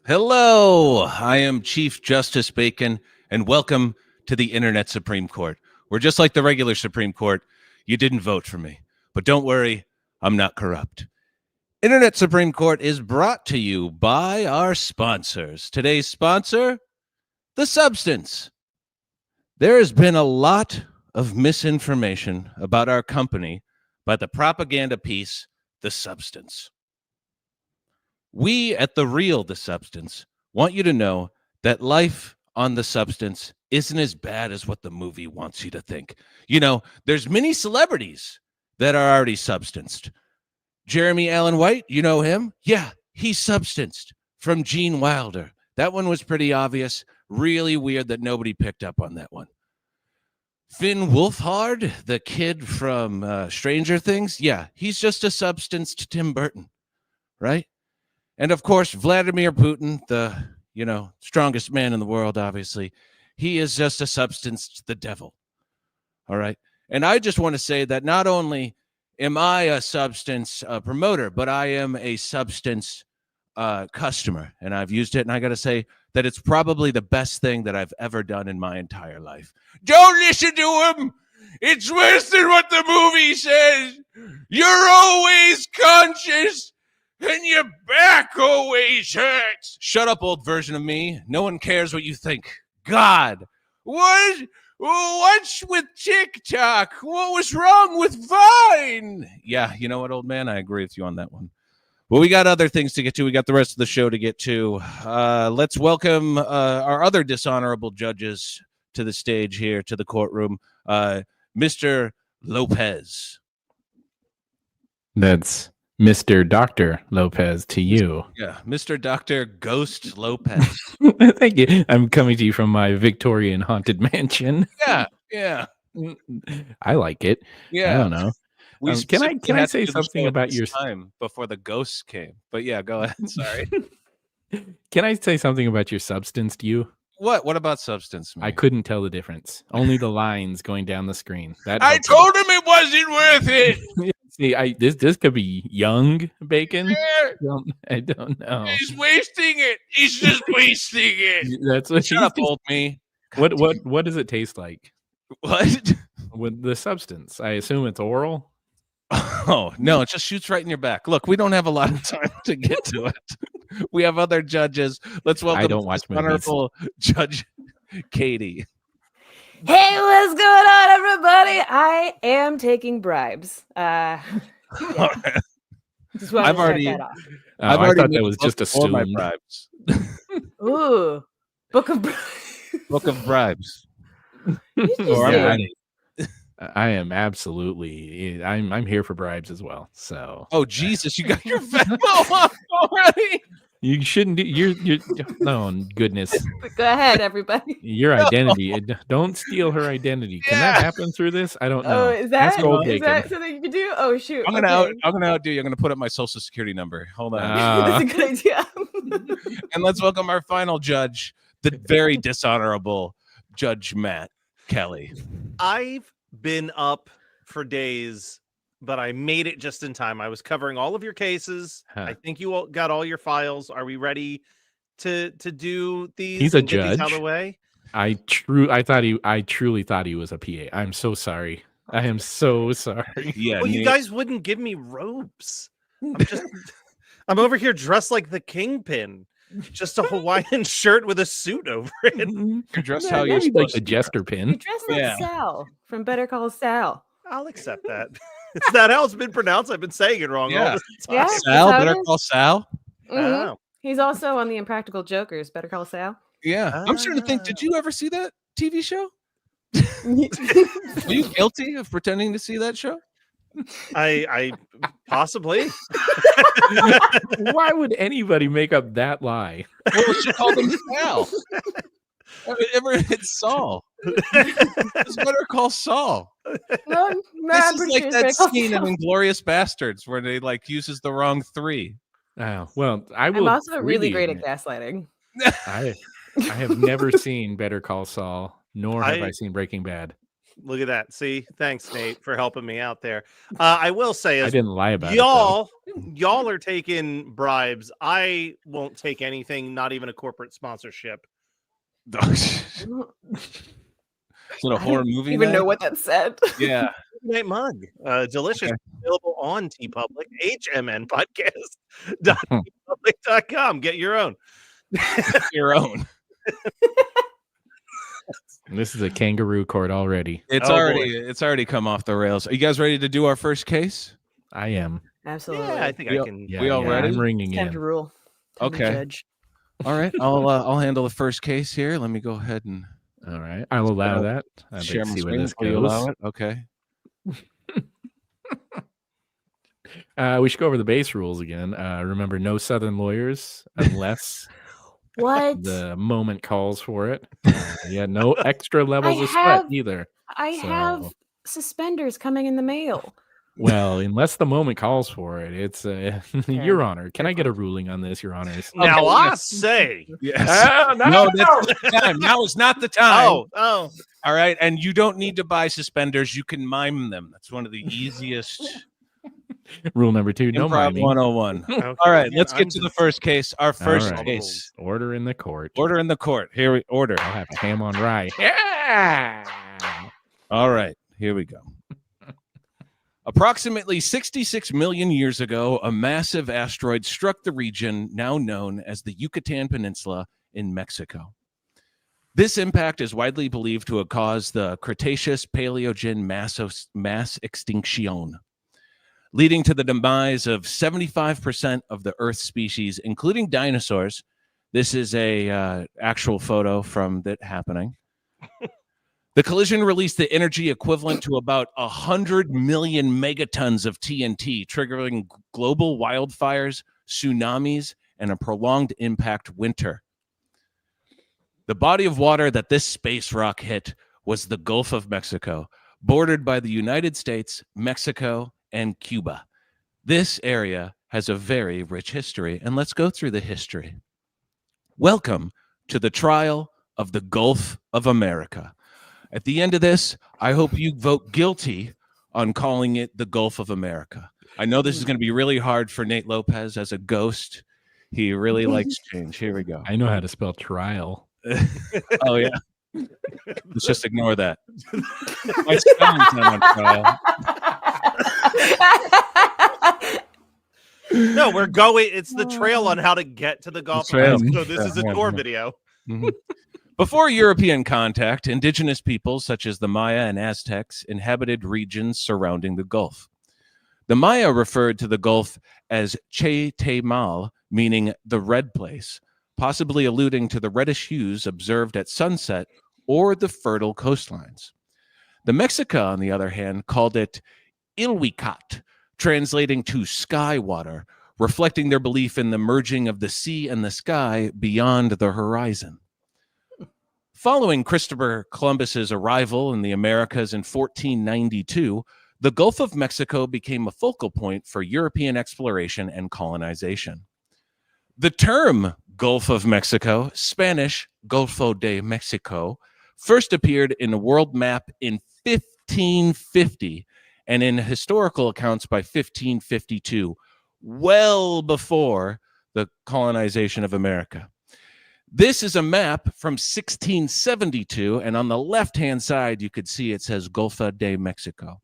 Hello, I am Chief Justice Bacon, and welcome to the Internet Supreme Court. We're just like the regular Supreme Court. You didn't vote for me, but don't worry, I'm not corrupt. Internet Supreme Court is brought to you by our sponsors. Today's sponsor, The Substance. There has been a lot of misinformation about our company by the propaganda piece, The Substance. We at The Real The Substance want you to know that life on The Substance isn't as bad as what the movie wants you to think. You know, there's many celebrities that are already substanced. Jeremy Allen White, you know him? Yeah, he's substanced from Gene Wilder. That one was pretty obvious. Really weird that nobody picked up on that one. Finn Wolfhard, the kid from Stranger Things, yeah, he's just a substanced Tim Burton, right? And of course, Vladimir Putin, the, strongest man in the world, obviously, he is just a substance, the devil. All right. And I just want to say that not only am I a substance promoter, but I am a substance customer. And I've used it. And I got to say that it's probably the best thing that I've ever done in my entire life. Don't listen to him. It's worse than what the movie says. You're always conscious. And your back always hurts. Shut up, old version of me. No one cares what you think. God, what's with TikTok? What was wrong with Vine? Yeah, you know what, old man? I agree with you on that one. Well, we got other things to get to. We got the rest of the show to get to. Let's welcome our other dishonorable judges to the stage here, to the courtroom. Mr. Lopez. That's Mr. Dr. Lopez to you. Yeah, Mr. Dr. Ghost Lopez. Thank you. I'm coming to you from my Victorian haunted mansion. Yeah. I like it. Yeah. I don't know. Can I say something about your time before the ghosts came? But yeah, go ahead. Sorry. Can I say something about your substance to you? What about substance? I couldn't tell the difference. Only the lines going down the screen. I told him it wasn't worth it. See, this could be young Bacon. I don't know. He's wasting it. He's just wasting it. That's what Shut up, old me. What does it taste like? What? With the substance, I assume it's oral. Oh no, it just shoots right in your back. Look, we don't have a lot of time to get to it. We have other judges. Let's welcome I don't watch wonderful Judge Katie. Hey, what's going on, everybody? I am taking bribes. Yeah. Just I've already that off. I thought that was just assumed. My bribes. Ooh, book of bribes. Book of bribes. I am absolutely. I'm here for bribes as well. So. Oh Jesus! You got your Venmo up already. You shouldn't do. You're. Oh goodness. Go ahead, everybody. Your identity. Don't steal her identity. Can that happen through this? I don't know. Oh, is that something you can do? Oh shoot! I'm gonna outdo you. I'm gonna put up my social security number. Hold on. That's a good idea. And let's welcome our final judge, the very dishonorable Judge Matt Kelly. I've been up for days, but I made it just in time. I was covering all of your cases. I think you all got all your files. Are we ready to do these? He's a judge. Out of the way. I truly thought he was a PA. I'm so sorry. I am so sorry. Yeah. Well, you guys wouldn't give me robes. I'm over here dressed like the Kingpin. Just a Hawaiian shirt with a suit over it. You're dressed how you're supposed like a jester pin. You're dressed like Sal from Better Call Saul. I'll accept that. Is that how it's been pronounced? I've been saying it wrong all this time. Yeah, Sal, Better Call Sal. Mm-hmm. He's also on the Impractical Jokers, Better Call Sal. Yeah. I'm trying to think, did you ever see that TV show? Are you guilty of pretending to see that show? I possibly. Why would anybody make up that lie? Well, she called him Sal. It's Saul. It's Better Call Saul. No, this is like that scene in Inglourious Bastards where they uses the wrong 3. Oh, well, I'm also really great at gaslighting. I have never seen Better Call Saul, nor have I seen Breaking Bad. Look at that. See, thanks, Nate, for helping me out there. I will say, I as didn't lie about it. y'all are taking bribes. I won't take anything, not even a corporate sponsorship. Is it a I horror don't movie? even know Nate? what that said. Yeah. Night mug, delicious. Okay. Available on TeePublic, hmnpodcast.teepublic.com. Get your own. Your own. This is a kangaroo court already. It's Oh, already come off the rails. Are you guys ready to do our first case? I am. Absolutely. Yeah, I think We I all- can. Yeah, We all yeah, ready? I'm ringing Time in. to rule. Time to Okay. judge. All right. I'll handle the first case here. Let me go ahead and All right, I'll allow that. I'd share like to my see where screen this before you allow goes. it. Okay. We should go over the base rules again. Remember, no Southern lawyers unless What? the moment calls for it. Yeah, no extra levels of sweat have- either. I have So- suspenders coming in the mail. Well, unless the moment calls for it, it's Your Honor. Can I get a ruling on this, Your Honors? Now Okay, I yeah. say. Yes. Oh, No, that's not the time. Now is not the time. Oh. All right. And you don't need to buy suspenders. You can mime them. That's one of the easiest. Rule number 2, no Improv miming. 101. Okay, All right. man, Let's I'm get to the just- first case. Our first right. case. Order in the court. Order in the court. Here we order. I'll have ham on rye. Yeah. All right. Here we go. Approximately 66 million years ago, a massive asteroid struck the region now known as the Yucatan Peninsula in Mexico. This impact is widely believed to have caused the Cretaceous Paleogen mass extinction, leading to the demise of 75% of the Earth's species, including dinosaurs. This is a actual photo from that happening. The collision released the energy equivalent to about 100 million megatons of TNT, triggering global wildfires, tsunamis, and a prolonged impact winter. The body of water that this space rock hit was the Gulf of Mexico, bordered by the United States, Mexico, and Cuba. This area has a very rich history, and let's go through the history. Welcome to the trial of the Gulf of America. At the end of this, I hope you vote guilty on calling it the Gulf of America. I know this is going to be really hard for Nate Lopez as a ghost. He really likes change. Here we go. I know how to spell trial. Oh, yeah. Let's just ignore that. My spelling's not on trial. No, we're going. It's the trail on how to get to the Gulf. trail. So this is a Yeah, tour yeah. video. Mhm. Before European contact, indigenous peoples such as the Maya and Aztecs inhabited regions surrounding the Gulf. The Maya referred to the Gulf as Chetemal, meaning the red place, possibly alluding to the reddish hues observed at sunset or the fertile coastlines. The Mexica, on the other hand, called it Ilwicat, translating to sky water, reflecting their belief in the merging of the sea and the sky beyond the horizon. Following Christopher Columbus's arrival in the Americas in 1492, the Gulf of Mexico became a focal point for European exploration and colonization. The term Gulf of Mexico, Spanish Golfo de Mexico, first appeared in a world map in 1550 and in historical accounts by 1552, well before the colonization of America. This is a map from 1672, and on the left-hand side, you could see it says Golfo de Mexico.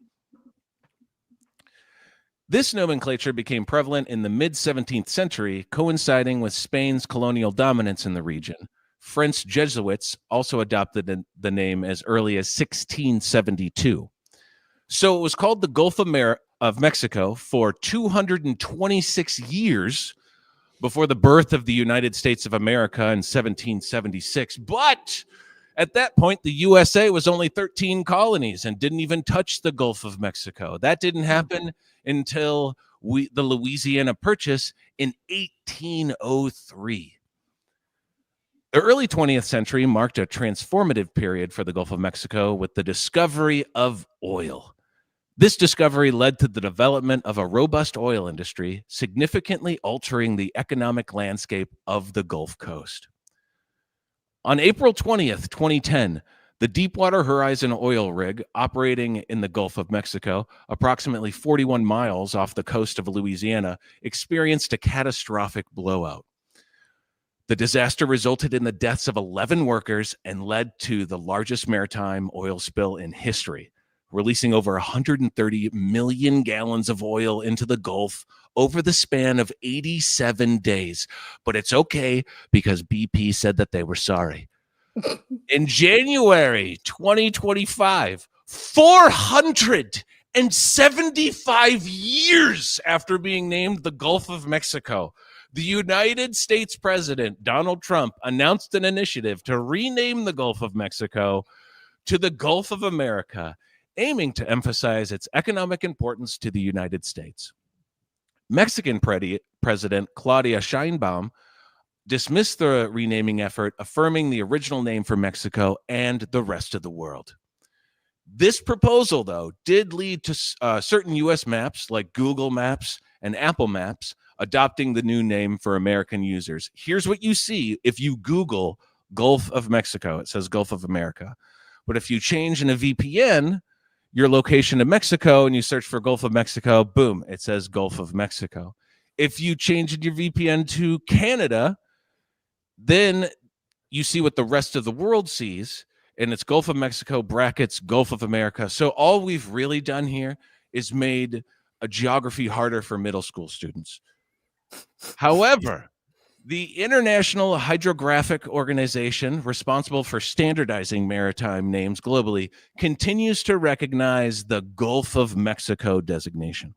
This nomenclature became prevalent in the mid-17th century, coinciding with Spain's colonial dominance in the region. French Jesuits also adopted the name as early as 1672. So it was called the Gulf of Mexico for 226 years before the birth of the United States of America in 1776. But at that point, the USA was only 13 colonies and didn't even touch the Gulf of Mexico. That didn't happen until the Louisiana Purchase in 1803. The early 20th century marked a transformative period for the Gulf of Mexico with the discovery of oil. This discovery led to the development of a robust oil industry, significantly altering the economic landscape of the Gulf Coast. On April 20th, 2010, The Deepwater Horizon oil rig, operating in the Gulf of Mexico, approximately 41 miles off the coast of Louisiana, experienced a catastrophic blowout. The disaster resulted in the deaths of 11 workers and led to the largest maritime oil spill in history, releasing over 130 million gallons of oil into the Gulf over the span of 87 days. But it's okay because BP said that they were sorry. In January 2025, 475 years after being named the Gulf of Mexico, the United States President Donald Trump announced an initiative to rename the Gulf of Mexico to the Gulf of America, aiming to emphasize its economic importance to the United States. Mexican President Claudia Sheinbaum dismissed the renaming effort, affirming the original name for Mexico and the rest of the world. This proposal, though, did lead to certain U.S. maps like Google Maps and Apple Maps adopting the new name for American users. Here's what you see if you Google Gulf of Mexico. It says Gulf of America. But if you change in a VPN your location to Mexico and you search for Gulf of Mexico, boom, it says Gulf of Mexico. If you change in your VPN to Canada, then you see what the rest of the world sees, and it's Gulf of Mexico brackets Gulf of America. So all we've really done here is made a geography harder for middle school students. However, the International Hydrographic Organization, responsible for standardizing maritime names globally, continues to recognize the Gulf of Mexico designation.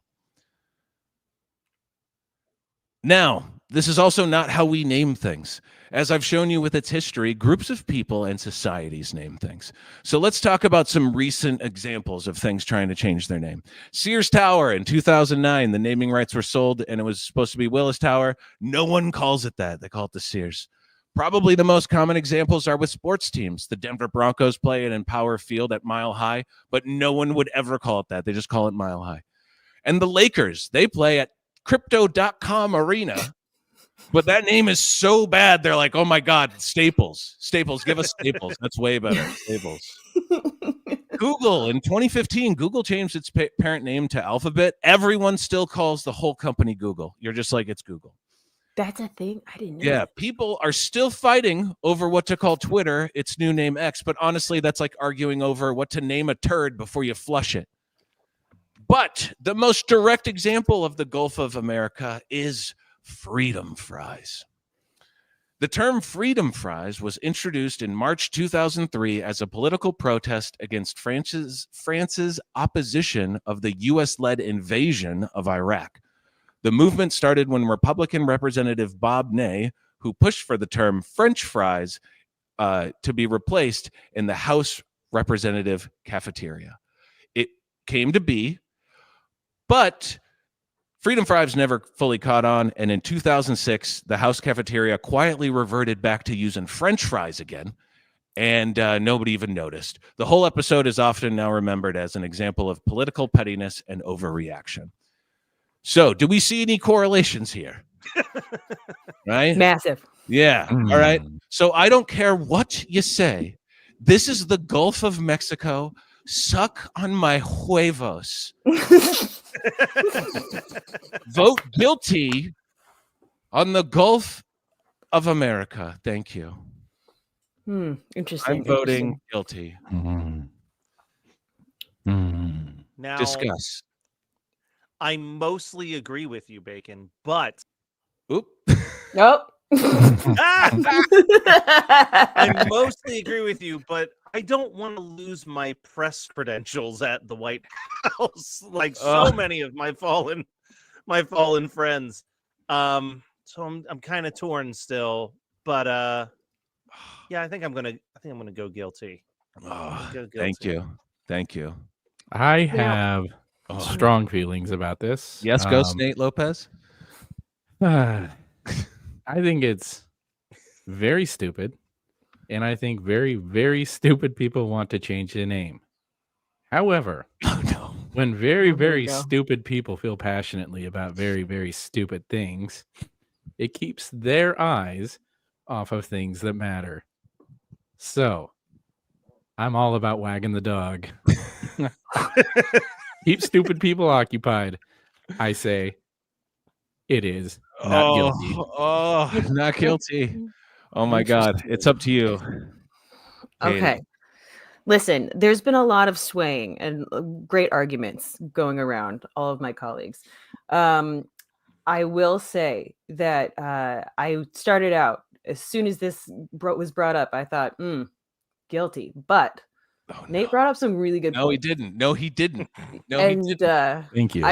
Now, this is also not how we name things. As I've shown you with its history, groups of people and societies name things. So let's talk about some recent examples of things trying to change their name. Sears Tower in 2009, the naming rights were sold and it was supposed to be Willis Tower. No one calls it that. They call it the Sears. Probably the most common examples are with sports teams. The Denver Broncos play it in Power Field at Mile High, but no one would ever call it that. They just call it Mile High. And the Lakers, they play at Crypto.com Arena. But that name is so bad, they're like, oh my God, Staples. Staples, give us Staples. That's way better. Staples. Google, in 2015, Google changed its parent name to Alphabet. Everyone still calls the whole company Google. You're just like, it's Google. That's a thing? I didn't know. Yeah, that. people are still fighting over what to call Twitter, its new name X. But honestly, that's like arguing over what to name a turd before you flush it. But the most direct example of the Gulf of America is freedom fries. The term freedom fries was introduced in March 2003 as a political protest against France's opposition of the U.S.-led invasion of Iraq. The movement started when Republican Representative Bob Ney, who pushed for the term French fries to be replaced in the House Representative cafeteria. It came to be, but freedom fries never fully caught on, and in 2006, the House cafeteria quietly reverted back to using French fries again, and nobody even noticed. The whole episode is often now remembered as an example of political pettiness and overreaction. So, do we see any correlations here? Right? Massive. Yeah. All right. So, I don't care what you say. This is the Gulf of Mexico. Suck on my huevos. Vote guilty on the Gulf of America. Thank you. Interesting. I'm voting guilty. Now, Discuss. I mostly agree with you, Bacon, but Oop. Nope. I mostly agree with you, but I don't want to lose my press credentials at the White House, like so many of my fallen friends. So I'm kind of torn still, but yeah, I think I'm gonna go guilty. Thank you. I have strong feelings about this. Yes, go Nate Lopez. I think it's very stupid, and I think very, very stupid people want to change the name. However, when very, very stupid people feel passionately about very, very stupid things, it keeps their eyes off of things that matter. So, I'm all about wagging the dog. Keep stupid people occupied. I say it is not guilty. Oh, not guilty. Oh my God. It's up to you. Katie. Okay. Listen, there's been a lot of swaying and great arguments going around all of my colleagues. I will say that I started out, as soon as this was brought up, I thought, guilty. But Nate brought up some really good No, he points. didn't. No, he didn't. No, And he didn't. Thank you.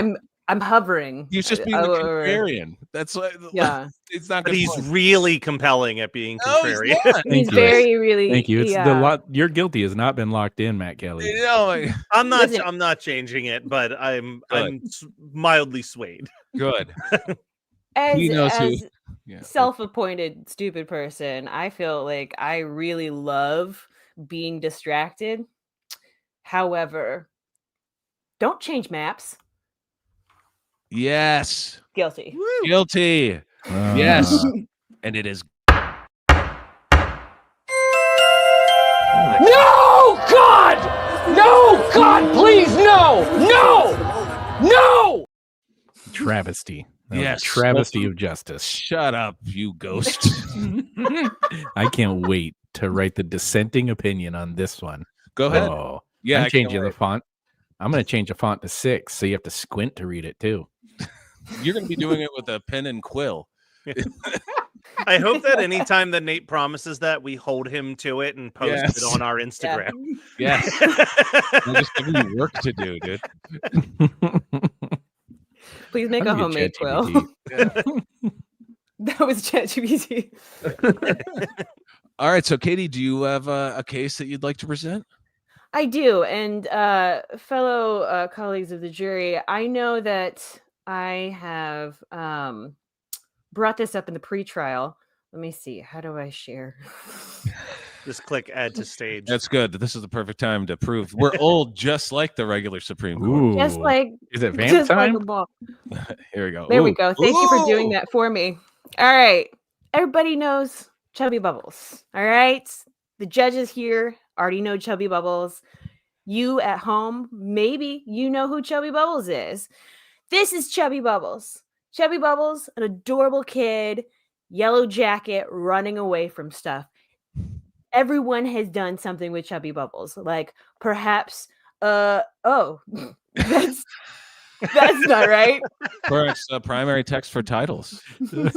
I'm hovering. He's just being the contrarian. That's what. Yeah. It's not But good. he's really compelling at being No, he's contrarian. not. He's you. very, really. Thank you. It's yeah. the lot. Your guilty has not been locked in, Matt Kelly. No, I'm not. Listen. I'm not changing it, but I'm Good. mildly swayed. good. As, knows who- as Yeah. self-appointed stupid person, I feel like I really love being distracted. However, don't change maps. Yes. Guilty. Guilty. Yes. And it is. No, God! No, God, please, no! No! No! Travesty. That was a Yes. travesty of justice. Shut up, you ghost. I can't wait to write the dissenting opinion on this one. Go ahead. Oh, Yeah, I I'm can't changing the wait. font. I'm going to change the font to 6, so you have to squint to read it too. You're going to be doing it with a pen and quill. I hope that anytime that Nate promises that, we hold him to it and post Yes. it on our Instagram. Yes. I'm just giving you work to do, dude. Please make I'm a gonna get homemade quill. ChatGPT. That was ChatGPT. All right. So, Katie, do you have a case that you'd like to present? I do. And fellow colleagues of the jury, I know that I have brought this up in the pretrial. Let me see. How do I share? Just click add to stage. That's good. This is the perfect time to prove we're old, just like the regular Supreme Court. Ooh. Just like Is it vamp just time? like a ball. Here we go. There we Ooh. go. Thank you for doing Ooh. that for me. All right. Everybody knows Chubby Bubbles. All right. The judges here already know Chubby Bubbles. You at home, maybe you know who Chubby Bubbles is. This is Chubby Bubbles. Chubby Bubbles, an adorable kid, yellow jacket, running away from stuff. Everyone has done something with Chubby Bubbles. Like perhaps, that's not right. First, primary text for titles. That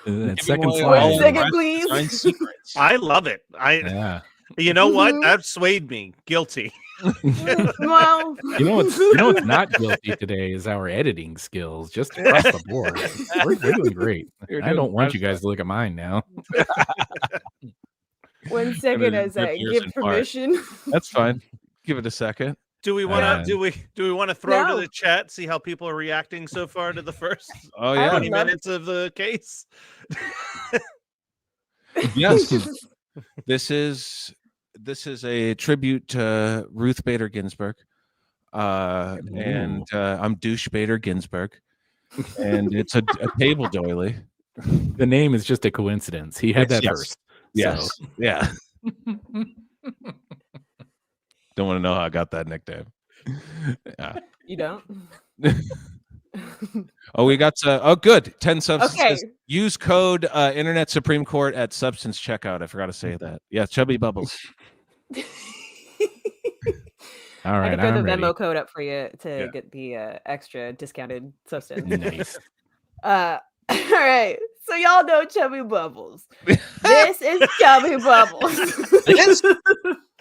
Give second me One all slide. second, the please. signed secrets. I love it. Yeah. You know what? Mhm. That swayed me. Guilty. Well, You know what's not guilty today is our editing skills, just across the board. We're doing great. You're I doing don't want you great. guys to look at mine now. 1 second Gonna as I rip yours give apart. permission. That's fine. Give it a second. Do we want Yeah. to do we want to throw No. to the chat, see how people are reacting so far to the first Oh I yeah. would 20 love- minutes of the case? Yes. This is a tribute to Ruth Bader Ginsburg. And I'm Douche Bader Ginsburg. And it's a table doily. The name is just a coincidence. He had that Yes. first. Yes. Yeah. Don't want to know how I got that nickname. Yeah. You don't? Oh, we got good. 10 substances. Okay. Use code Internet Supreme Court at substance checkout. I forgot to say that. Yeah, Chubby Bubbles. All I right, can throw I'm the ready. Venmo code up for you to Yeah. get the extra discounted substance. Nice. All right. So y'all know Chubby Bubbles. This is Chubby Bubbles.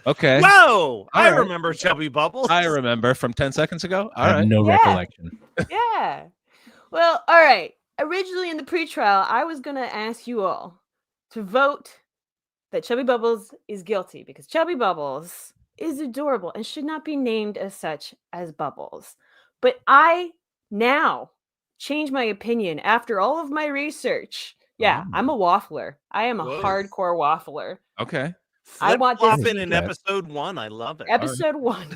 Okay. Whoa! I right. remember Chubby Bubbles. I remember from 10 seconds ago. I All have right. no Yeah. recollection. Yeah. Well, all right. Originally in the pretrial, I was going to ask you all to vote that Chubby Bubbles is guilty because Chubby Bubbles is adorable and should not be named as such as Bubbles. But I now change my opinion after all of my research. Yeah, Oh. I'm a waffler. I am a Whoa. hardcore waffler. Okay. I want this Flip-flopping to in be- episode 1. I love it. Episode 1.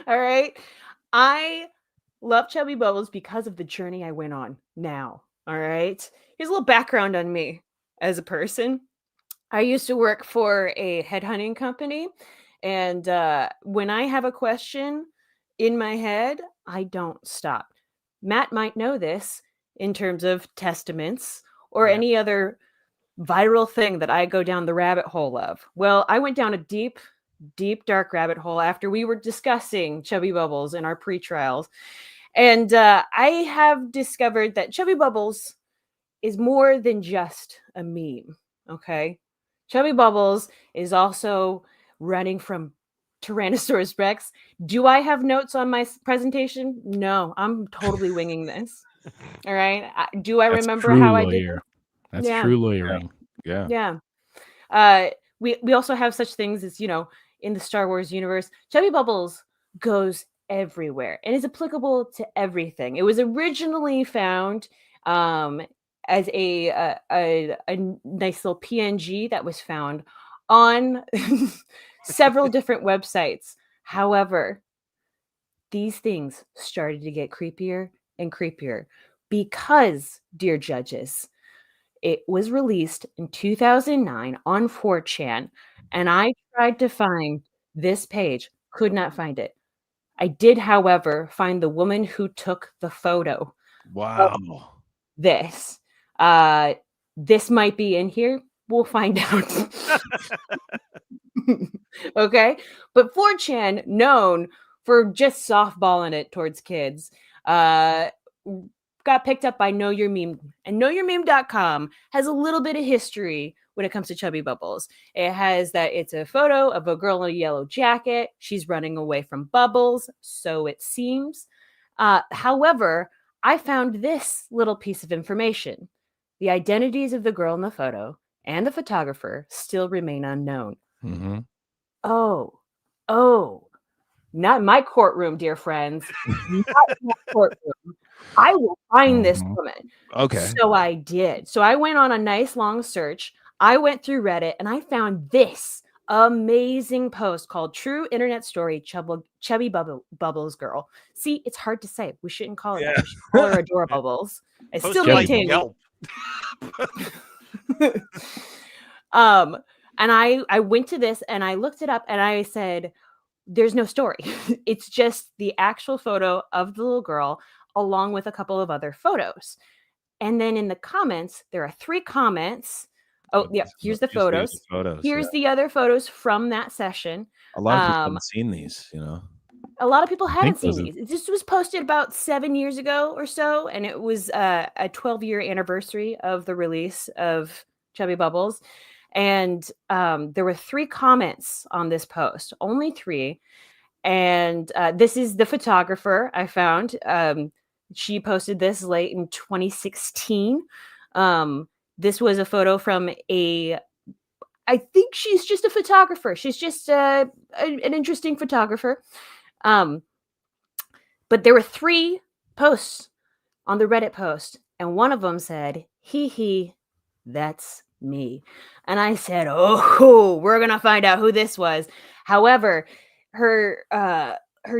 All right. I love Chubby Bubbles because of the journey I went on now. All right. Here's a little background on me as a person. I used to work for a headhunting company, and when I have a question in my head, I don't stop. Matt might know this in terms of testaments or Yeah. any other viral thing that I go down the rabbit hole of. Well, I went down a deep, deep, dark rabbit hole after we were discussing Chubby Bubbles in our pre-trials. And I have discovered that Chubby Bubbles is more than just a meme. Okay. Chubby Bubbles is also running from Tyrannosaurus Rex. Do I have notes on my presentation? No, I'm totally winging this. All right. Do I That's remember true how I did lawyer. this? That's Yeah. true lawyering. Yeah. Yeah. We also have such things as, in the Star Wars universe, Chubby Bubbles goes everywhere and is applicable to everything. It was originally found um, as a nice little PNG that was found on several different websites. However, these things started to get creepier and creepier because, dear judges, it was released in 2009 on 4chan, and I tried to find this page, could not find it. I did, however, find the woman who took the photo of Wow. this. Uh, this might be in here. We'll find out. Okay? But 4chan, known for just softballing it towards kids, got picked up by Know Your Meme. And knowyourmeme.com has a little bit of history when it comes to Chubby Bubbles. It has that it's a photo of a girl in a yellow jacket. She's running away from Bubbles, so it seems. However, I found this little piece of information. The identities of the girl in the photo and the photographer still remain unknown. Mm-hmm. Oh, not in my courtroom, dear friends. Not in my courtroom. I will find this Mhm. woman. Okay. So I did. So I went on a nice long search. I went through Reddit and I found this amazing post called True Internet Story Chubby Bubbles Girl. See, it's hard to say. We shouldn't call it that. We should call her Adora Bubbles. I still Posted by maintain Yelp. and I went to this and I looked it up and I said, there's no story. It's just the actual photo of the little girl along with a couple of other photos. And then in the comments, there are 3 comments. Oh, yeah, here's the Usually photos. the photos. Here's Yeah. the other photos from that session. A lot of people Um, haven't seen these, you know. a lot of people I haven't think seen those are- these. This was posted about 7 years ago or so, and it was a 12-year anniversary of the release of Chubby Bubbles. And there were 3 comments on this post, only 3. And this is the photographer I found. She posted this late in 2016. This was a photo from I think she's just a photographer. She's just an interesting photographer. Um, but there were 3 posts on the Reddit post, and one of them said, "Hee hee, that's me." And I said, "Oh, we're gonna find out who this was." However, her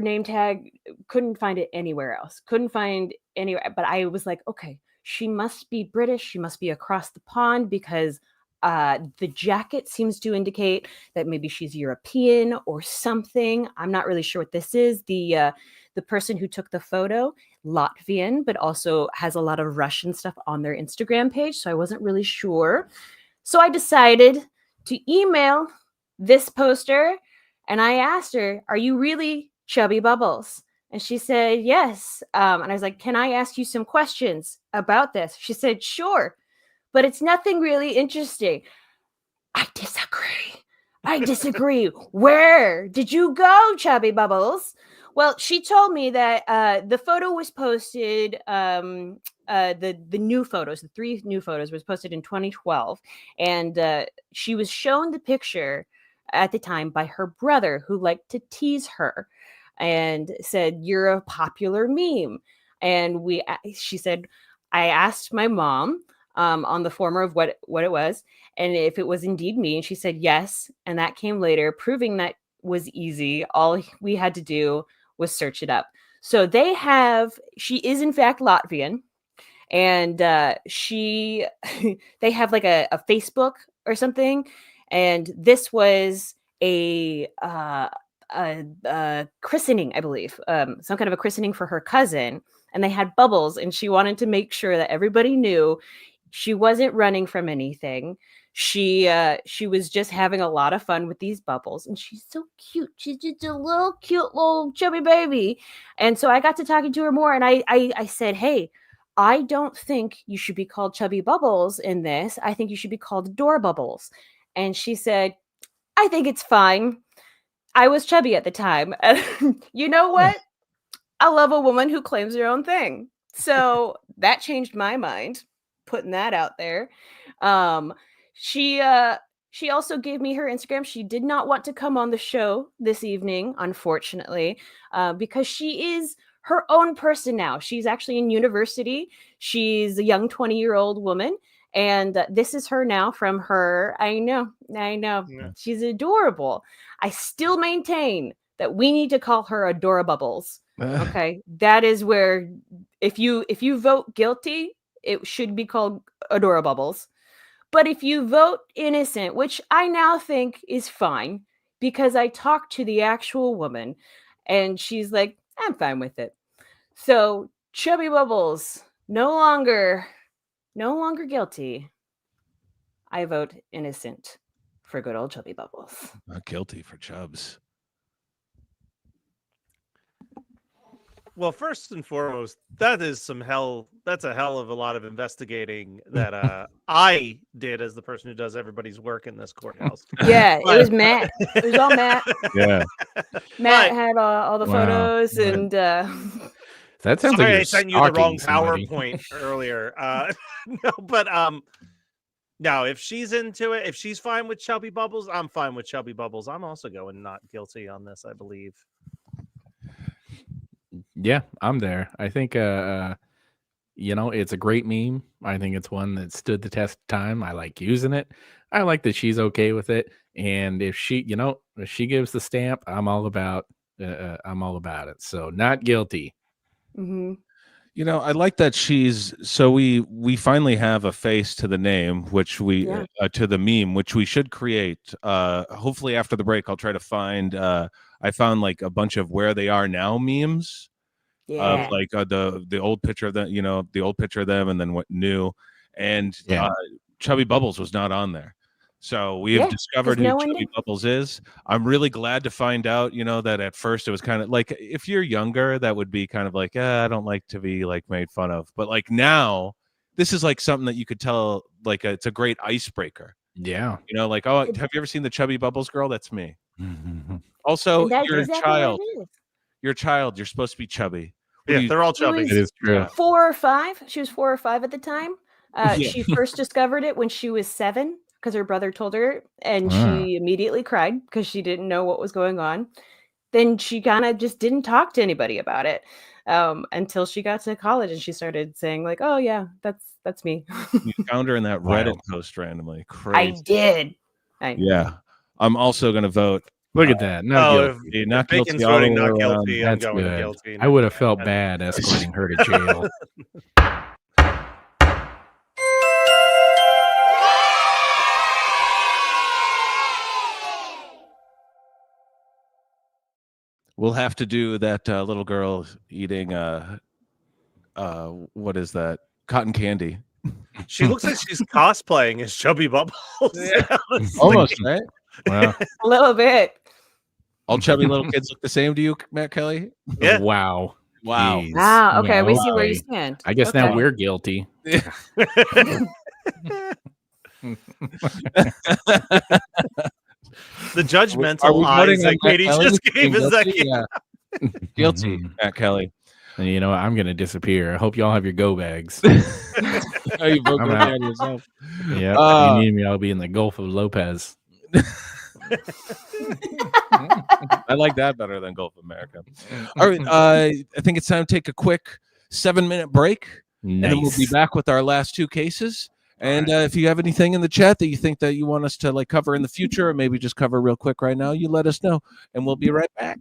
name tag, couldn't find it anywhere else. Couldn't find anywhere. But I was like, okay, she must be British. She must be across the pond because the jacket seems to indicate that maybe she's European or something. I'm not really sure what this is. The person who took the photo, Latvian, but also has a lot of Russian stuff on their Instagram page. So I wasn't really sure. So I decided to email this poster and I asked her, "Are you really Chubby Bubbles?" And she said, "Yes." And I was like, "Can I ask you some questions about this?" She said, "Sure, but it's nothing really interesting." I disagree. I disagree. Where did you go, Chubby Bubbles? Well, she told me that the photo was posted. The new photos, the 3 new photos, was posted in 2012, and she was shown the picture at the time by her brother, who liked to tease her, and said, "You're a popular meme." And she said, I asked my mom on the former of what it was, and if it was indeed me, and she said yes, and that came later, proving that was easy. All we had to do was search it up. So she is in fact Latvian, and she they have like a Facebook or something, and this was a christening, I believe, some kind of a christening for her cousin, and they had bubbles, and she wanted to make sure that everybody knew she wasn't running from anything. She was just having a lot of fun with these bubbles, and she's so cute. She's just a little cute little chubby baby. And so I got to talking to her more, and I said, hey, I don't think you should be called Chubby Bubbles in this. I think you should be called Adora Bubbles. And she said, I think it's fine. I was chubby at the time. You know what? I love a woman who claims her own thing. So that changed my mind, putting that out there. She also gave me her Instagram. She did not want to come on the show this evening, unfortunately, because she is her own person now. She's actually in university. She's a young 20-year-old woman. And this is her now from her. I know. Yeah. She's adorable. I still maintain that we need to call her Adora Bubbles. Okay. That is where, if you vote guilty, it should be called Adora Bubbles. But if you vote innocent, which I now think is fine, because I talked to the actual woman and she's like, I'm fine with it. So Chubby Bubbles, no longer guilty. I vote innocent for good old Chubby Bubbles. Not guilty for Chubs. Well, first and foremost, that's a hell of a lot of investigating that I did as the person who does everybody's work in this courthouse. Yeah, it was Matt. It was all Matt. Yeah. Matt had all the photos, and that sounds sorry, like I you're sent you the wrong stalking somebody. PowerPoint earlier. No, but no, if she's into it, if she's fine with Chubby Bubbles, I'm fine with Chubby Bubbles. I'm also going not guilty on this, I believe. Yeah, I'm there. I think it's a great meme. I think it's one that stood the test of time. I like using it. I like that she's okay with it. And if she gives the stamp, I'm all about it. So not guilty. Mm-hmm. I like that we finally have a face to the name, which to the meme, which we should create. Hopefully after the break, I'll try to find, I found like a bunch of where they are now memes. Yeah. Of like the old picture of them, the old picture of them, and then what new, and Chubby Bubbles was not on there, so we have discovered who Chubby Bubbles is. I'm really glad to find out, that at first it was kind of like, if you're younger, that would be kind of like, I don't like to be like made fun of, but like now, this is like something that you could tell, like it's a great icebreaker. Yeah, like, oh, have you ever seen the Chubby Bubbles girl? That's me. Also, you're a child. You're a child. You're supposed to be chubby. Yeah, they're all chubby. It is true. 4 or 5. She was 4 or 5 at the time. She first discovered it when she was 7 because her brother told her, and she immediately cried because she didn't know what was going on. Then she kind of just didn't talk to anybody about it until she got to college, and she started saying like, "Oh yeah, that's me." You found her in that Reddit post randomly. Crazy. I did. Yeah, I'm also going to vote. Look at that. Guilty. Not guilty. Voting not guilty. I'm That's going good. guilty. I would have felt bad escorting her to jail. We'll have to do that little girl eating what is that? Cotton candy. She looks like she's cosplaying as Chubby Bubbles. Yeah. Almost, right? Well, a little bit. All chubby little kids look the same to you, Matt Kelly? Yeah. Wow. Wow. Wow. Okay, we see where you stand. I guess now we're guilty. The judgmental eyes that Katie just gave us that. Guilty, Matt Kelly. And I'm going to disappear. I hope y'all have your go bags. Oh, you broke it down yourself. Yeah. You need me. I'll be in the Gulf of Lopez. I like that better than Gulf of America. All right. I think it's time to take a quick 7-minute break. Nice. And then we'll be back with our last 2 cases. And if you have anything in the chat that you think that you want us to like cover in the future, or maybe just cover real quick right now, you let us know, and we'll be right back.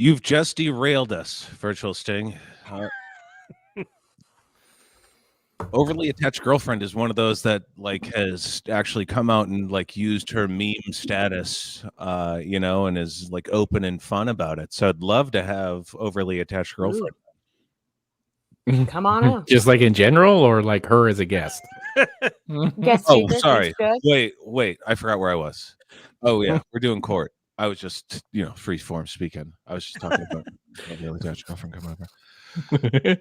You've just derailed us, Virtual Sting. Overly attached girlfriend is one of those that like has actually come out and like used her meme status, and is like open and fun about it. So I'd love to have overly attached girlfriend. Come on out. Just like in general, or like her as a guest? Guest Oh, speaker, sorry. guest judge. Wait. I forgot where I was. Oh yeah, we're doing court. I was just, free form speaking. I was just talking about overly attached girlfriend coming over.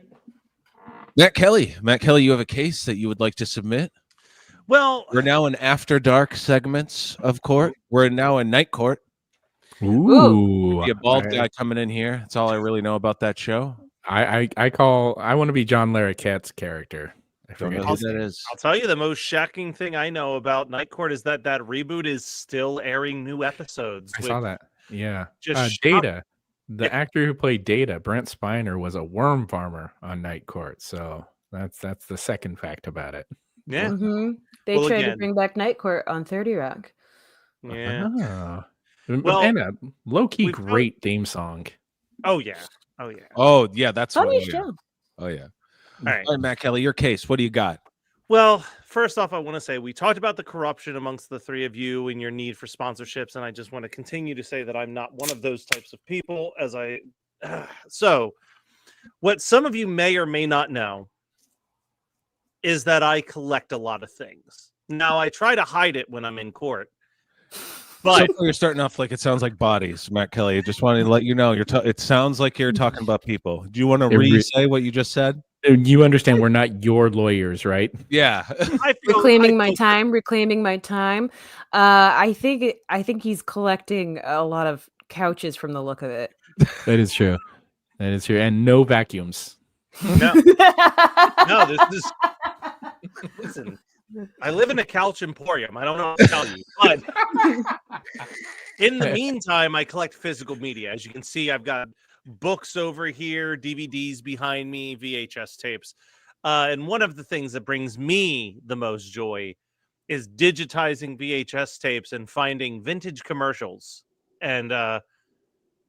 Matt Kelly, you have a case that you would like to submit? Well, We're now in after dark segments of court. We're now in night court. Ooh, Be a bald guy coming in here. That's all I really know about that show. I want to be John Larroquette's character. I Don't know forget who his that name. is. I'll tell you the most shocking thing I know about Night Court is that reboot is still airing new episodes. I saw that. Yeah, Just Data. The actor who played Data, Brent Spiner, was a worm farmer on Night Court. So that's the second fact about it. Yeah. Mm-hmm. They Well, tried to again- bring back Night Court on 30 Rock. Yeah. Ah. Well, and a low-key we've great theme song. Oh yeah. Oh yeah, that's Funny what. show. Oh yeah. All right. All right, Matt Kelly, your case. What do you got? Well, first off, I want to say we talked about the corruption amongst the three of you and your need for sponsorships, and I just want to continue to say that I'm not one of those types of people. So, what some of you may or may not know is that I collect a lot of things. Now, I try to hide it when I'm in court, but So far you're starting off like it sounds like bodies, Matt Kelly. I just wanted to let you know it sounds like you're talking about people. Do you want to re-say what you just said? You understand we're not your lawyers, right? Yeah. Reclaiming my time. I think he's collecting a lot of couches from the look of it. That is true. And no vacuums. No, this is. Listen, I live in a couch emporium. I don't know what to tell you, but in the meantime, I collect physical media. As you can see, I've got books over here, DVDs behind me, VHS tapes. And one of the things that brings me the most joy is digitizing VHS tapes and finding vintage commercials. And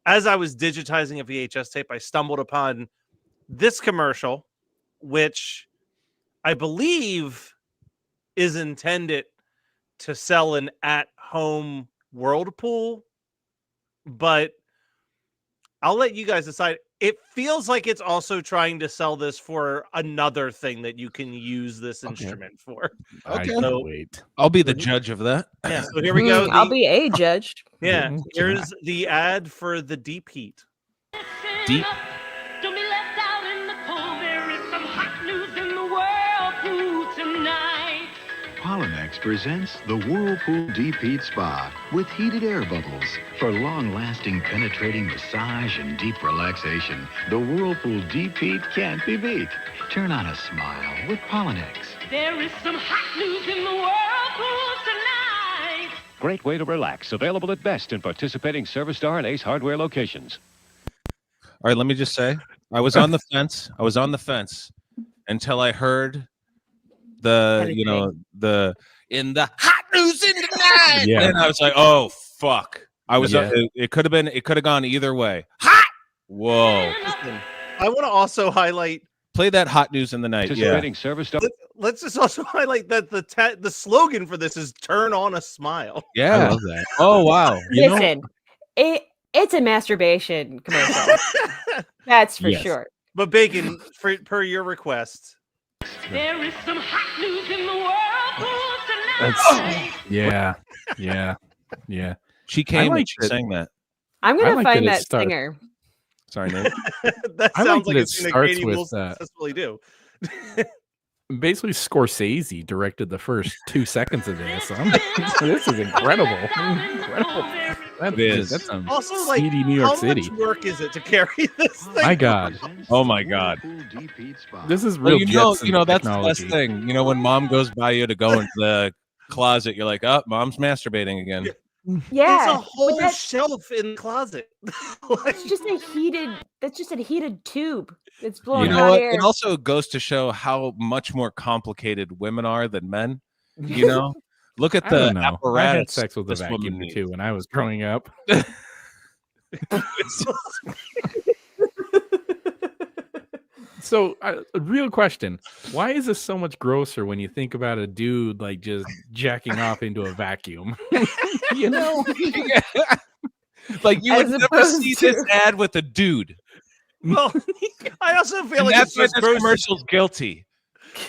as I was digitizing a VHS tape, I stumbled upon this commercial, which I believe is intended to sell an at-home whirlpool, but I'll let you guys decide. It feels like it's also trying to sell this for another thing that you can use this instrument for. Okay. So, wait. I'll be the judge of that. Yeah, so here we go. I'll be a judge. Yeah, here's the ad for the Deep Heat. Deep. Don't be left out in the cold. There is some hot news in the whirlpool tonight. Polynex presents the Whirlpool Deep Heat Spa with heated air bubbles. For long-lasting penetrating massage and deep relaxation, the Whirlpool Deep Heat can't be beat. Turn on a smile with Polynex. There is some hot news in the whirlpool tonight. Great way to relax. Available at best in participating Service Star and Ace Hardware locations. All right, let me just say, I was on the fence. Until I heard the in the hot news in the night. Yeah. And I was like, oh fuck. I was it could have gone either way. Hot. Whoa. Listen, I want to also highlight. Play that hot news in the night. Yeah. Participating Service Star. Let's just also highlight that the slogan for this is "Turn on a smile." Yeah. I love that. Oh wow. Listen, it's a masturbation commercial. That's for Yes. sure. But Bacon, per your request, There is some hot news in the whirlpool tonight. Yeah. She came like and she that- sang that. I'm I gonna like find that it that starts- singer. Sorry, Nate. that I like sounds that like it it's something starts Katie with, will successfully do. Basically, Scorsese directed the first 2 seconds of this. This is incredible. It is. That's some Also, like, seedy New how York City. much work is it to carry this thing? My God, Oh my God. Deep Heat Spa. this is Well, real. you Jetson know that's the technology. best thing. When mom goes by you to go into the closet, you're like, oh, mom's masturbating again. Yeah, It's a but whole that's shelf in the closet. Like, that's just a heated tube. It's blowing You know hot what? air. It also goes to show how much more complicated women are than men. Look at I the don't know. I had apparatus sex with a this woman vacuum or needs. two when I was growing up. So, a real question: why is this so much grosser when you think about a dude like just jacking off into a vacuum? You know, Like you would As never opposed see to- this ad with a dude. Well, I also feel And like that's it's why just this gross. commercial's guilty.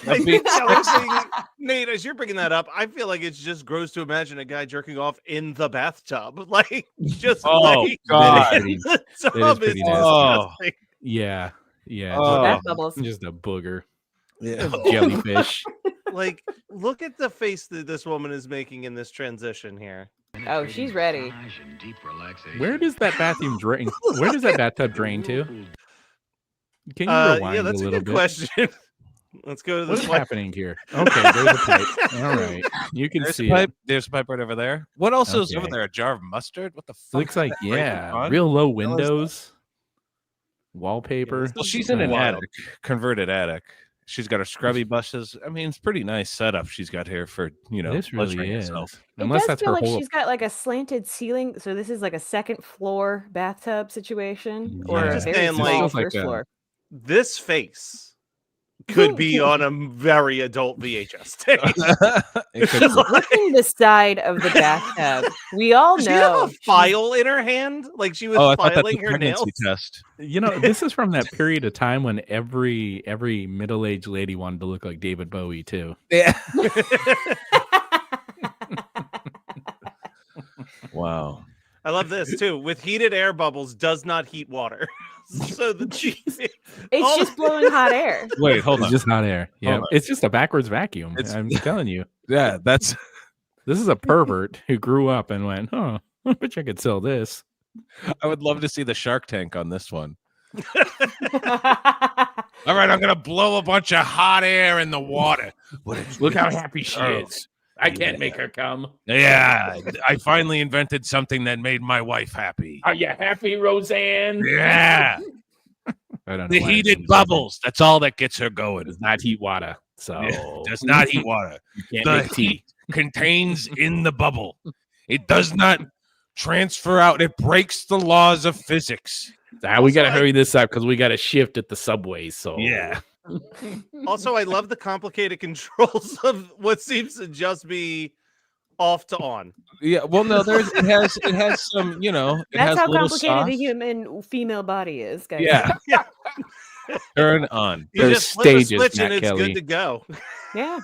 I think the other thing, Nate, as you're bringing that up, I feel like it's just gross to imagine a guy jerking off in the bathtub, like just Oh, like God. in the tub pretty is nasty. disgusting. yeah, Oh. Bath bubbles. just a booger, Yeah. jellyfish. Like, look at the face that this woman is making in this transition here. Oh, she's ready. Massage and deep relaxation. Where does that bathroom drain? Where does that bathtub drain to? Can you rewind Yeah, that's a a little good bit? question. Let's go to the What's slide. happening here? Okay, there's a pipe. All right, you can There's see a pipe. it. There's a pipe right over there. What else is over Okay. there? A jar of mustard? What the fuck? Looks like Breaking yeah, on? real low hell is that? windows, wallpaper. Well, she's in an Wild. attic, converted attic. She's got her scrubby buses. I mean, it's pretty nice setup she's got here for, This really pleasuring is. herself. Unless it does that's feel her like whole. she's got like a slanted ceiling. So this is like a second floor bathtub situation, Yeah. or I'm a just very saying, small like- Feels like first a- floor. This face could be on a very adult VHS tape. It could- She's licking the side of the bathtub. We all Does she have know. a file in her hand? Like she was oh, I thought that's a filing her pregnancy nails? test. You know, this is from that period of time when every middle-aged lady wanted to look like David Bowie too. Yeah. Wow. I love this too. With heated air bubbles does not heat water. So the cheese. It's just blowing hot air. Wait, hold It's on. just hot air. Yeah, Hold on. it's just a backwards vacuum. It's- I'm telling you, Yeah, that's. this is a pervert who grew up and went, "Oh, I bet I could sell this." I would love to see the Shark Tank on this one. All right, I'm gonna blow a bunch of hot air in the water. Look how happy she Oh. is. I can't make her come. Yeah, I finally invented something that made my wife happy. Are you happy, Roseanne? Yeah, I don't know the why heated I'm bubbles. That's all that gets her going. does not heat water, so Yeah, does not heat water. you can't The make tea. heat contains in the bubble. It does not transfer out. It breaks the laws of physics. We got to hurry this up because we got to shift at the subway. So Yeah. Also, I love the complicated controls of what seems to just be off to on. Yeah, well, no, it has some, it That's has how a little complicated sauce. the human female body is, guys. Yeah. Yeah. Turn on. You There's just flip a stages, switch and Matt it's Kelly. good to go. Yeah.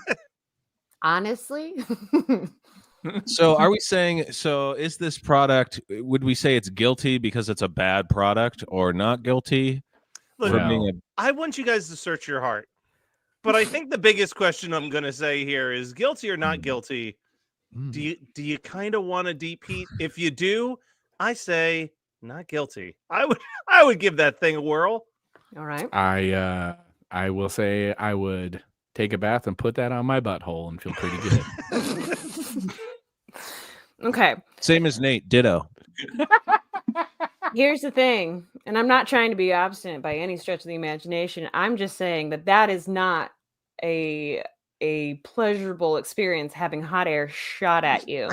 Honestly. So are we saying, is this product, would we say it's guilty because it's a bad product or not guilty? Look, for No. being I want you guys to search your heart. But I think the biggest question I'm going to say here is guilty or not guilty. Do you kind of want a deep heat? If you do, I say not guilty. I would give that thing a whirl. All right. I will say I would take a bath and put that on my butthole and feel pretty good. Okay. Same as Nate, ditto. Here's the thing, and I'm not trying to be obstinate by any stretch of the imagination. I'm just saying that is not a pleasurable experience having hot air shot at you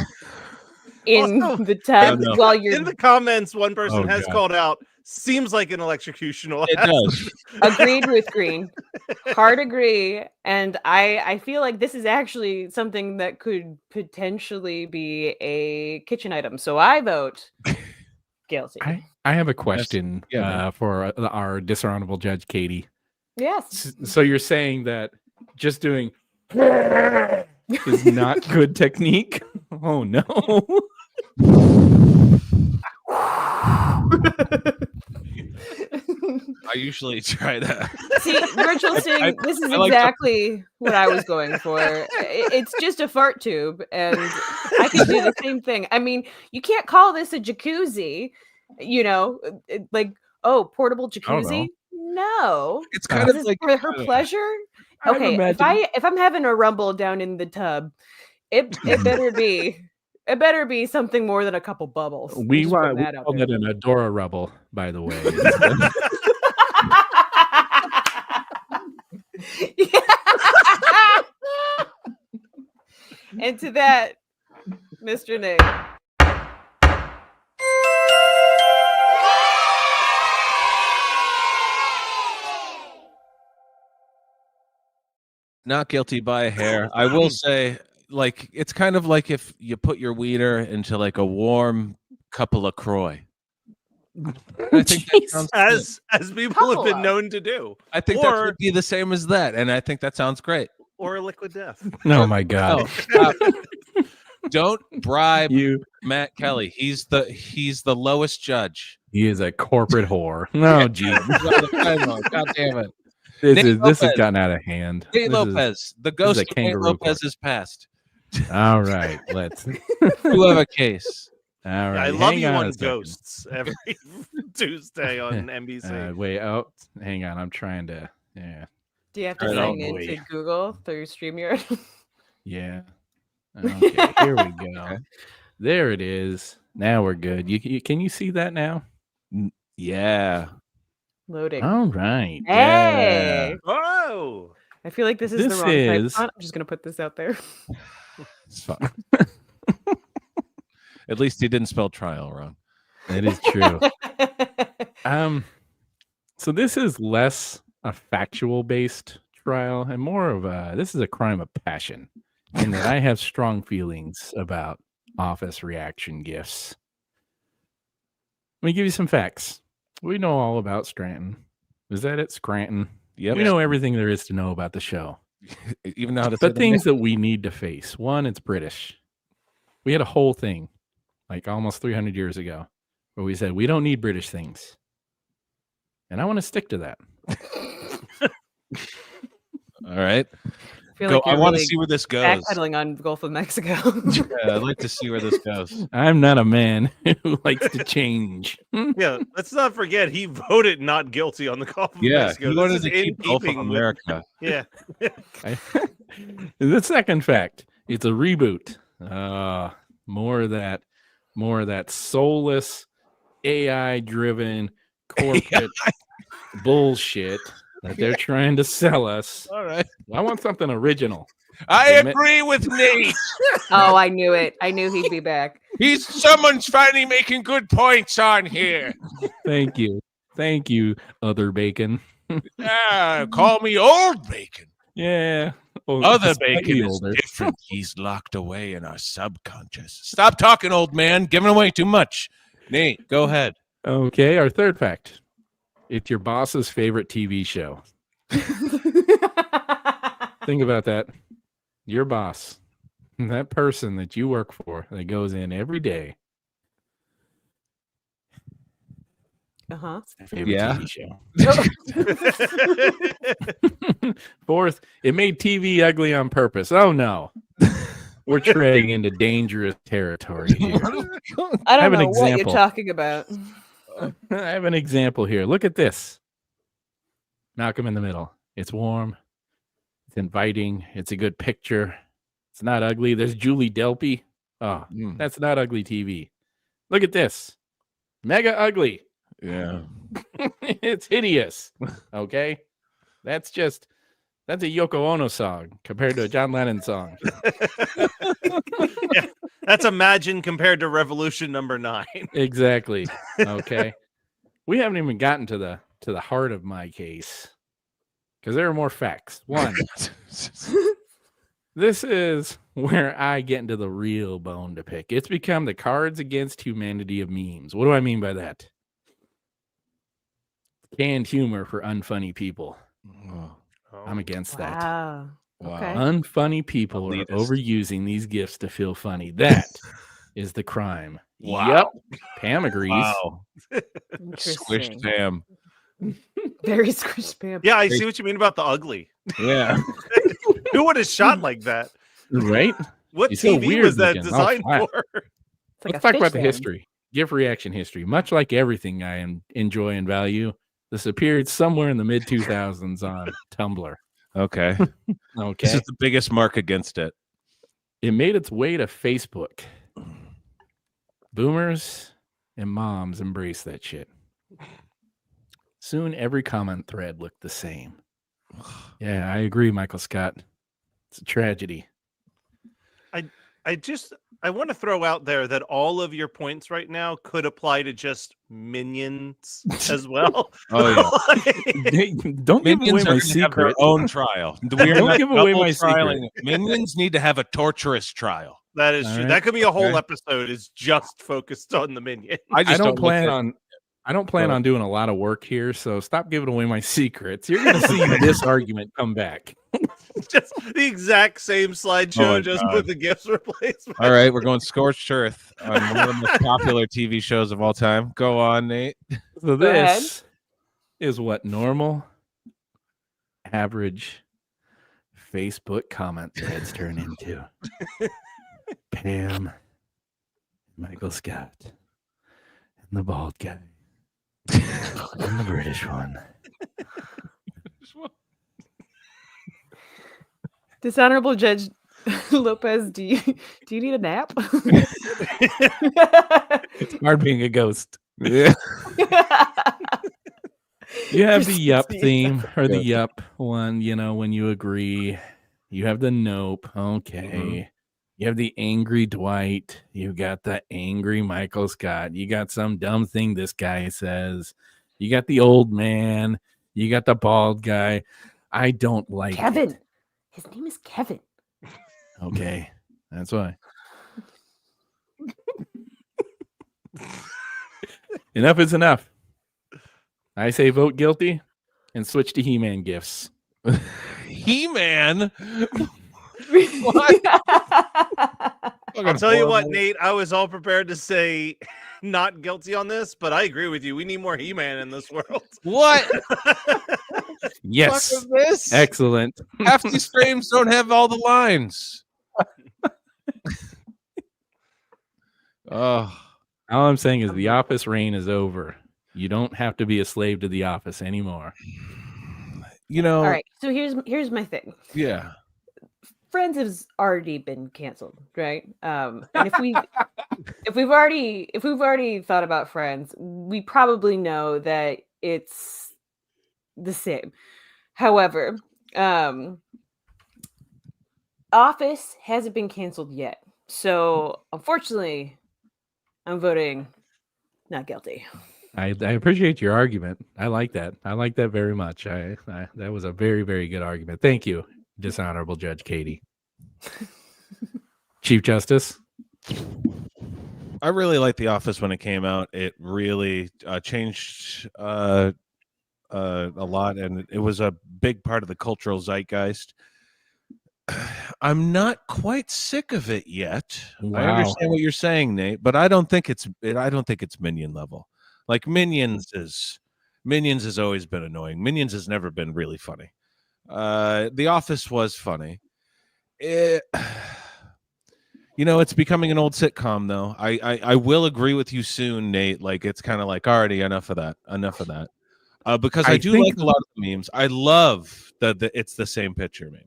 in Also, the tub no. while you're In the comments, one person Oh, has God. called out, seems like an electrocutional. It does. agreed with Green. Hard agree. And I feel like this is actually something that could potentially be a kitchen item. So I vote guilty. I have a question Yeah, man. for our dishonorable judge, Katie. Yes. So you're saying that just doing is not good technique? Oh no. I usually try that. See, Virtual Sing, this is I like to- exactly what I was going for. It's just a fart tube, and I can do the same thing. I mean, you can't call this a jacuzzi, like, portable jacuzzi. No. It's kind Is of this like for her pleasure? I'm Okay, imagining- if I'm having a rumble down in the tub, it better be something more than a couple bubbles. we Just want putting that out call there. that an Adora rubble, by the way. And to that, Mr. Nick. Not guilty by a hair. I will say, like, it's kind of like if you put your wiener into like a warm cup of LaCroix. I think that sounds good. As people have been Couple of. known to do. I think that or could be the same as that, and I think that sounds great. or a liquid death. Oh my God. No, stop. Don't bribe You Matt Kelly. He's the lowest judge. he is a corporate whore. No, geez. God damn it. This Nate has Lopez. gotten out of hand. Nate This is- Lopez. The ghost a of Nate kangaroo Lopez court. is passed. all right, let's. You have a case. All Yeah, right, I love hang you on on a second. Ghosts every Tuesday on NBC. Wait, oh, hang on. I'm trying to. Yeah, Do you have to Oh, sign boy. into Google through StreamYard? yeah. Okay, here we go. Okay. There it is. Now we're good. You can you see that now? Yeah. Loading. All right. Hey, Oh, I feel like this is This the wrong type is- font. I'm just gonna put this out there. It's fine. At least he didn't spell trial wrong. That is true. So this is less a factual based trial and more of a this is a crime of passion in that I have strong feelings about office reaction gifts. Let me give you some facts. We know all about Scranton. Is that it? Scranton. Yep. We know everything there is to know about the show. Even know how to say But the things name. that we need to face. One, it's British. We had a whole thing like almost 300 years ago where we said we don't need British things. And I want to stick to that. All right. I feel Go. like I you're want to really see where this goes. backpedaling on Gulf of Mexico. Yeah, I'd like to see where this goes. I'm not a man who likes to change. yeah. Let's not forget he voted not guilty on the Gulf of Yeah, Mexico. he This wanted is to in keep Gulf of keeping with- America. Yeah. The second fact, it's a reboot. More of that soulless, AI-driven corporate bullshit that they're trying to sell us. All right. I want something original. I Admit- agree with Nate. Oh, I knew it. I knew he'd be back. Someone's finally making good points on here. Thank you, other bacon. Call me old bacon. Yeah. Oh, Other slightly bacon is older. different. He's locked away in our subconscious. Stop talking, old man. Giving away too much. Nate, go ahead. Okay, our third fact. It's your boss's favorite TV show. Think about that. Your boss, that person that you work for that goes in every day, Uh-huh. their favorite Yeah. TV show. Fourth, it made TV ugly on purpose. Oh no. We're treading into dangerous territory here. I have don't an know what you're example. talking about. I have an example here. Look at this. Malcolm in the middle. It's warm. It's inviting. It's a good picture. It's not ugly. There's Julie Delpy. Oh, that's not ugly TV. Look at this. Mega ugly. Yeah. It's hideous. Okay. That's a Yoko Ono song compared to a John Lennon song. Yeah, that's Imagine compared to Revolution number 9. Exactly. Okay. We haven't even gotten to the heart of my case because there are more facts. One, this is where I get into the real bone to pick. It's become the Cards Against Humanity of memes. What do I mean by that? Canned humor for unfunny people. Oh, I'm against that. Wow. wow. Okay. Unfunny people are Elitist. overusing these gifts to feel funny. That is the crime. Wow. Yep. Pam agrees. Wow. Squished Interesting. Pam. Very squished Pam. Yeah, I see what you mean about the ugly. Yeah. Who would have shot like that? Right? What He's so TV weird was that looking. Oh, designed wow. for? It's like Let's a talk fish about the pen. history. Gift reaction history. Much like everything I enjoy and value, this appeared somewhere in the mid 2000s on Tumblr. Okay. Okay. This is the biggest mark against it. It made its way to Facebook. Boomers and moms embrace that shit. Soon every comment thread looked the same. Yeah, I agree, Michael Scott. It's a tragedy. I want to throw out there that all of your points right now could apply to just minions as well. Oh yeah. Don't give away Minions are my going to have their secret. own trial. We're Don't not give away double my secret. trialing. Minions need to have a torturous trial. That is All true. right. That could be a whole Okay. episode is just focused on the minion. I don't look plan at- on. I don't plan Go on doing a lot of work here, so stop giving away my secrets. You're going to see this argument come back. Just the exact same slideshow, my just God. with the gifts replacement. All right, we're going scorched earth on one of the most popular TV shows of all time. Go on, Nate. So Go ahead. this is what normal, average Facebook comment threads turn into. Pam, Michael Scott, and the bald guy, and the British one. Dishonorable Judge Lopez, do you need a nap? It's hard being a ghost. Yeah. You have the Just yup sneeze. theme or the Good. yup one, when you agree. You have the nope. Okay. Mhm. You have the angry Dwight. You got the angry Michael Scott. You got some dumb thing this guy says. You got the old man. You got the bald guy. I don't like Kevin. it. His name is Kevin. Okay. That's why. Enough is enough. I say vote guilty and switch to He-Man gifts. He-Man. I'll tell you what, Nate, I was all prepared to say not guilty on this, but I agree with you. We need more He-Man in this world. What? Yes. Fuck is this? Excellent. Half these streams don't have all the lines. Oh, All I'm saying is the office reign is over. You don't have to be a slave to the office anymore. All right. So here's my thing. Yeah. Friends has already been canceled, right? And if we've already thought about Friends, we probably know that it's the same. However, Office hasn't been canceled yet. So unfortunately, I'm voting not guilty. I appreciate your argument. I like that. I like that very much. I that was a very, very good argument. Thank you, dishonorable Judge Katie. Chief Justice. I really liked The Office when it came out. It really changed a lot, and it was a big part of the cultural zeitgeist. I'm not quite sick of it yet. Wow. I understand what you're saying, Nate, but I don't think it's Minion level. Like Minions has always been annoying. Minions has never been really funny. The Office was funny. It's becoming an old sitcom though. I will agree with you soon, Nate. Like it's kind of like already enough of that. Because I do like a lot of the memes. I love that it's the same picture meme.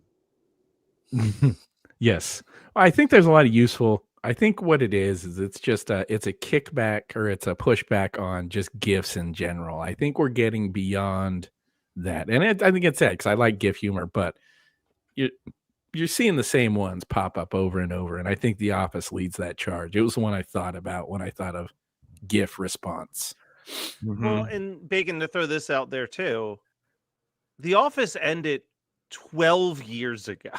Yes. I think there's a lot of useful. I think what it is it's just it's a kickback or it's a pushback on just GIFs in general. I think we're getting beyond that. And I think it's sad because I like GIF humor, but you're seeing the same ones pop up over and over. And I think The Office leads that charge. It was the one I thought about when I thought of GIF response. Mm-hmm. Well, and Bacon, to throw this out there too, The Office ended 12 years ago.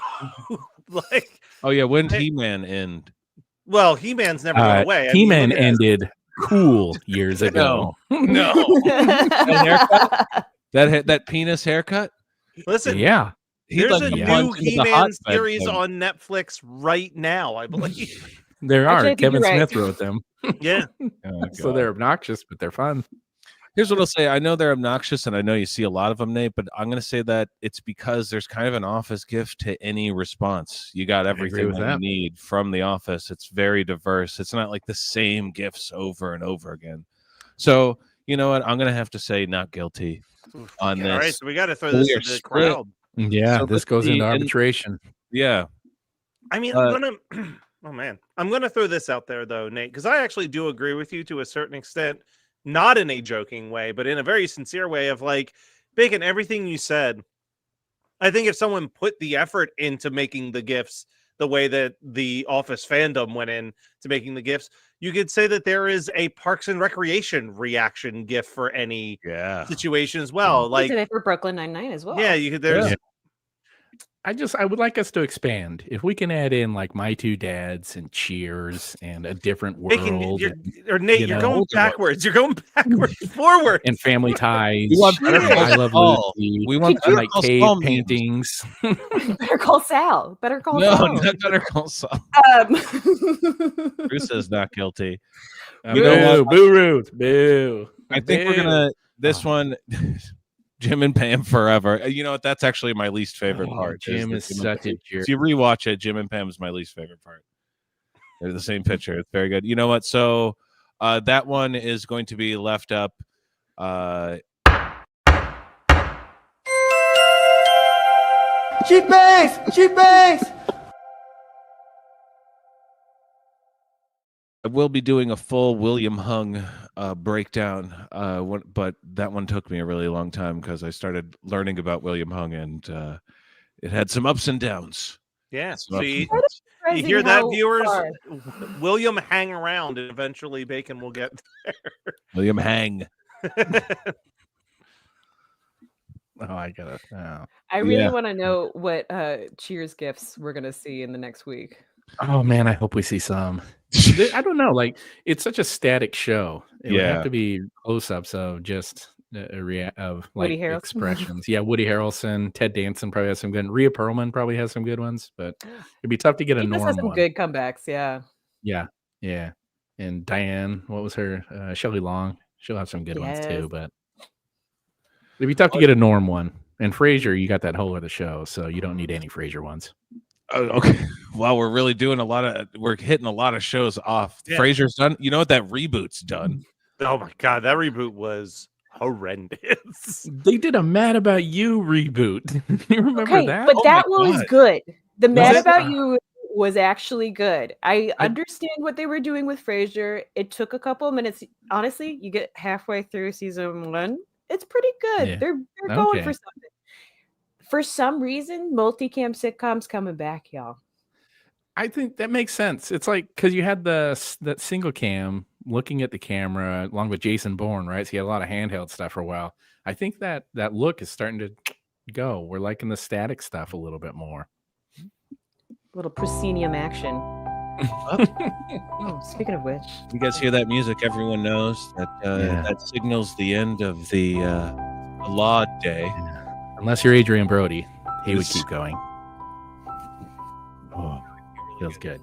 Like, oh yeah, when did He-Man end? Well, He-Man's never gone away. He-Man ended cool years ago. No. that penis haircut. Listen, yeah. There's like a the new punch into the He-Man hotbed series thing. on Netflix right now, I believe. There Actually, I are. think Kevin you're right. Smith wrote them. Yeah. Oh, So they're obnoxious, but they're fun. Here's what I'll say. I know they're obnoxious, and I know you see a lot of them, Nate, but I'm going to say that it's because there's kind of an Office gift to any response. You got everything with that you that. need from The Office. It's very diverse. It's not like the same gifts over and over again. So, you know what? I'm going to have to say not guilty on this. All right, so we got to throw We this are to the split. crowd. Yeah, So this let's goes see, into and- arbitration. Yeah. I mean, I'm gonna oh man. I'm gonna throw this out there though, Nate, because I actually do agree with you to a certain extent, not in a joking way, but in a very sincere way of like, Bacon, everything you said. I think if someone put the effort into making the gifts, the way that the Office fandom went in to making the GIFs. You could say that there is a Parks and Recreation reaction GIF for any situation as well. Like today for Brooklyn Nine-Nine as well. Yeah, you could. There's. I would like us to expand. If we can add in like My Two Dads and Cheers and A Different World, Nate, you're going backwards. You're going backwards, forward, and Family Ties. We want I Love Lucy. We want like cave paintings. Better Call Sal. Better Call No, Sal. not Better Call Saul. Bruce is not guilty. You know what? Boo, Ruth. Boo. I think we're gonna one. Jim and Pam forever. You know what? That's actually my least favorite part. Jim is such a jerk. If you rewatch it, Jim and Pam is my least favorite part. They're the same picture. It's very good. You know what? So that one is going to be left up. Cheap banks. I will be doing a full William Hung breakdown, but that one took me a really long time because I started learning about William Hung, and it had some ups and downs. Yeah, so you hear that, viewers? William hang around, and eventually Bacon will get there. William Hang. I really want to know what Cheers gifts we're gonna see in the next week. Oh man, I hope we see some. I don't know. Like, it's such a static show. It would have to be close-ups of just of like Woody Harrelson. expressions. Yeah, Woody Harrelson, Ted Danson probably has some good. Rhea Perlman probably has some good ones, but it'd be tough to get a normal has some one. good comebacks. Yeah. And Diane, what was her? Shelley Long. She'll have some good ones too, but it'd be tough to get a norm one. And Frasier, you got that whole other show, so you don't need any Frasier ones. Oh, okay. Wow, we're really doing we're hitting a lot of shows off. Yeah. Frasier's done. You know what? That reboot's done. Oh my God, that reboot was horrendous. They did a Mad About You reboot. You remember that? But that one was good. The Mad About You was actually good. I understand what they were doing with Frasier. It took a couple of minutes. Honestly, you get halfway through season 1, it's pretty good. Yeah. They're going for something. For some reason, multicam sitcoms coming back, y'all. I think that makes sense. It's like because you had that single cam looking at the camera along with Jason Bourne, right? So you had a lot of handheld stuff for a while. I think that look is starting to go. We're liking the static stuff a little bit more. Little proscenium action. Speaking of which, you guys hear that music? Everyone knows that that signals the end of the laud day. Yeah. Unless you're Adrian Brody, he would keep going. Oh, feels good.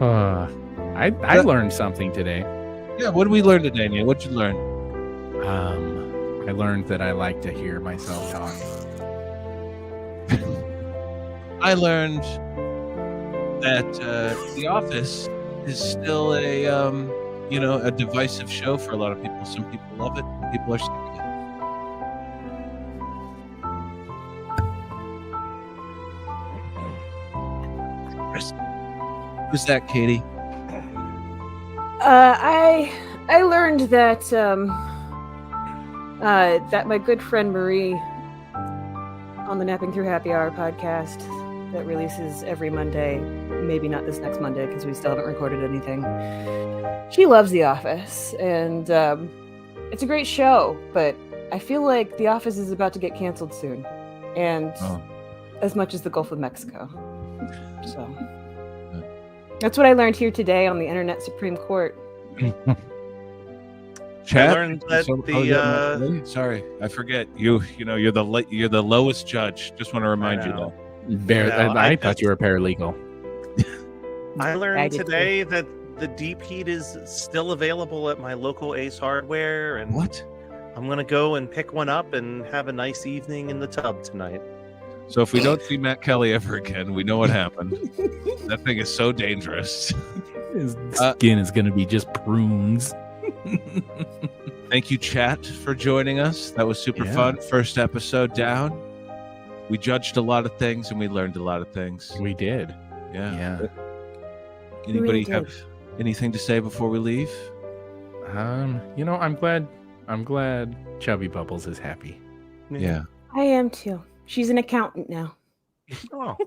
I learned something today. Yeah, what did we learn today, Neil? What'd you learn? I learned that I like to hear myself talk. I learned that The Office is still a divisive show for a lot of people. Some people love it, and people are sick of it. Who's that, Katie? I learned that that my good friend Marie on the Napping Through Happy Hour podcast that releases every Monday, maybe not this next Monday because we still haven't recorded anything. She loves The Office, and it's a great show, but I feel like The Office is about to get canceled soon, and as much as the Gulf of Mexico. So that's what I learned here today on the Internet Supreme Court. Chat? I learned that sorry, I forget. You're the lowest judge. Just want to remind you that. I thought you were a paralegal. I learned today that the deep heat is still available at my local Ace Hardware, and what? I'm gonna go and pick one up and have a nice evening in the tub tonight. So if we don't see Matt Kelly ever again, we know what happened. That thing is so dangerous. His skin is gonna be just prunes. Thank you, chat, for joining us. That was super fun. First episode down. We judged a lot of things and we learned a lot of things. We did. Yeah. Anybody have anything to say before we leave? I'm glad Chubby Bubbles is happy. Yeah. I am too. She's an accountant now. Oh.